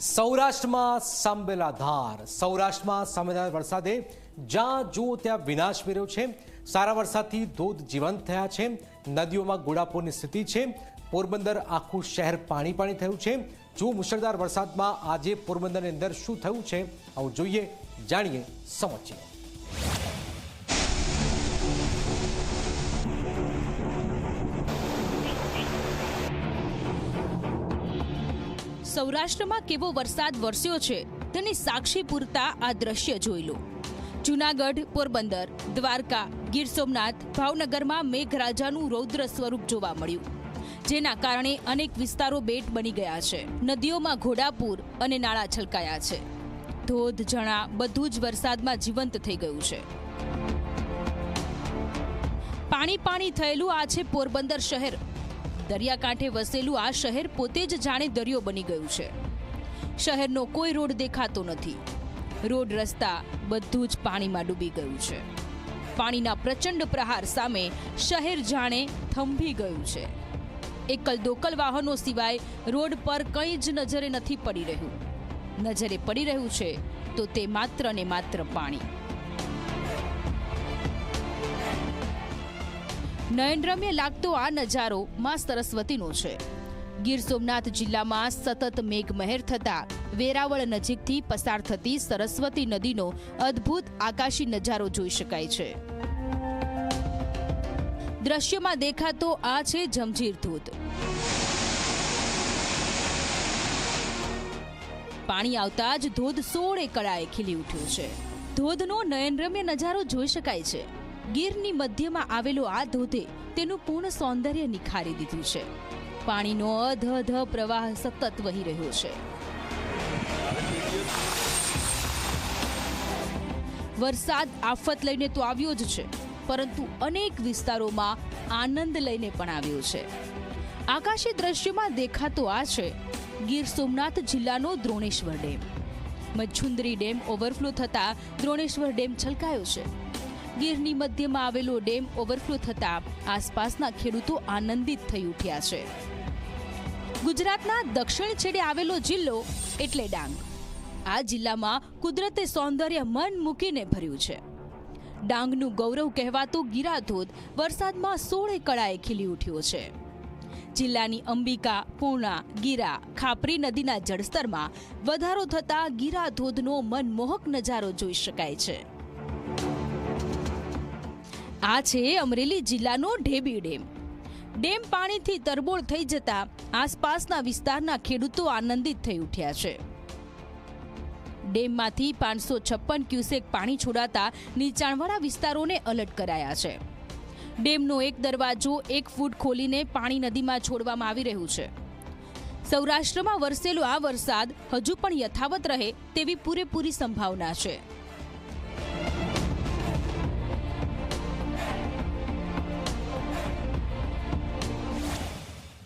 સૌરાષ્ટ્રમાં સાંભેલા ધાર વરસાદે જ્યાં જુઓ ત્યાં વિનાશ મેળવ્યો છે। સારા વરસાદથી ધોધ જીવંત થયા છે। નદીઓમાં ઘોડાપૂરની સ્થિતિ છે। પોરબંદર આખું શહેર પાણી પાણી થયું છે। જો મુશળધાર વરસાદમાં આજે પોરબંદરની અંદર શું થયું છે આવું જોઈએ, જાણીએ, સમજીએ। સૌરાષ્ટ્રમાં કેવો વરસાદ વરસ્યો છે તેની સાક્ષી પૂરતા આ દ્રશ્ય જોઈ લો। જૂનાગઢ, પોરબંદર, દ્વારકા, ગીર સોમનાથ, ભાવનગરમાં મેઘરાજાનું રૌદ્ર સ્વરૂપ જોવા મળ્યું, જેના કારણે અનેક વિસ્તારો બેટ બની ગયા છે। નદીઓમાં ઘોડાપૂર અને નાળા છલકાયા છે। ધોધ, ઝરણા બધું જ વરસાદમાં જીવંત થઈ ગયું છે। પાણી પાણી થયેલું આ છે પોરબંદર શહેર। દરિયાકાંઠે વસેલું આ શહેર પોતે જ જાણે દરિયો બની ગયું છે। શહેરનો કોઈ રોડ દેખાતો નથી। રોડ, રસ્તા બધું જ પાણીમાં ડૂબી ગયું છે। પાણીના પ્રચંડ પ્રહાર સામે શહેર જાણે થંભી ગયું છે। એકલ દોકલ વાહનો સિવાય રોડ પર કંઈ જ નજરે નથી પડી રહ્યું। નજરે પડી રહ્યું છે તો તે માત્ર ને માત્ર પાણી। નયનરમ્ય લાગતો આ નજારો માં સરસ્વતીનો છે। ગીર સોમનાથ જિલ્લામાં સતત મેઘમહેર થતા વેરાવળ નજીકથી પસાર થતી સરસ્વતી નદીનો અદ્ભુત આકાશી નજારો જોઈ શકાય છે। દ્રશ્યમાં દેખાતો આ છે જમજીર ધોધ। પાણી આવતા જ ધોધ 16 કળાએ ખીલી ઉઠ્યો છે। ધોધનો નયનરમ્ય નજારો જોઈ શકાય છે। ગીરની મધ્યમાં આવેલો આ ધોધે તેનું પૂર્ણ સૌંદર્ય નિખારી દીધું છે। પાણીનો અધધ પ્રવાહ સતત વહી રહ્યો છે। વરસાદ આફત લઈને તો આવ્યો જ છે, પરંતુ અનેક વિસ્તારોમાં આનંદ લઈને પણ આવ્યો છે। આકાશી દ્રશ્યમાં દેખાતો આ છે ગીર સોમનાથ જિલ્લાનો દ્રોણેશ્વર ડેમ। મચ્છુંદરી ડેમ ઓવરફ્લો થતા દ્રોણેશ્વર ડેમ છલકાયો છે। ગીરની મધ્યમાં આવેલો ડેમ ઓવરફ્લો થતા આસપાસના ખેડૂતો આનંદિત થઈ ઉઠ્યા છે। ગુજરાતના દક્ષિણ છેડે આવેલો જિલ્લો એટલે ડાંગ। આ જિલ્લામાં કુદરતે સૌંદર્ય મન મૂકીને ભર્યું છે। ડાંગનું ગૌરવ કહેવાતો ગીરાધોધ વરસાદમાં 16 કળાએ ખીલી ઉઠ્યો છે। જિલ્લાની અંબિકા, પૂર્ણા, ગીરા, ખાપરી નદીના જળસ્તરમાં વધારો થતા ગીરાધોધનો મનમોહક નજારો જોઈ શકાય છે। આ છે અમરેલી જિલ્લાનો ઢેબી ડેમ। ડેમ પાણીથી તરબોળ થઈ જતા આસપાસના વિસ્તારના ખેડૂતો આનંદિત થઈ ઉઠ્યા છે। ડેમમાંથી 556 ક્યુસેક પાણી છોડાતા નીચાણવાળા વિસ્તારોને એલર્ટ કરાયા છે। ડેમનો એક દરવાજો 1 ફૂટ ખોલીને પાણી નદીમાં છોડવામાં આવી રહ્યું છે। સૌરાષ્ટ્રમાં વરસેલો આ વરસાદ હજુ પણ યથાવત રહે તેવી પૂરેપૂરી સંભાવના છે।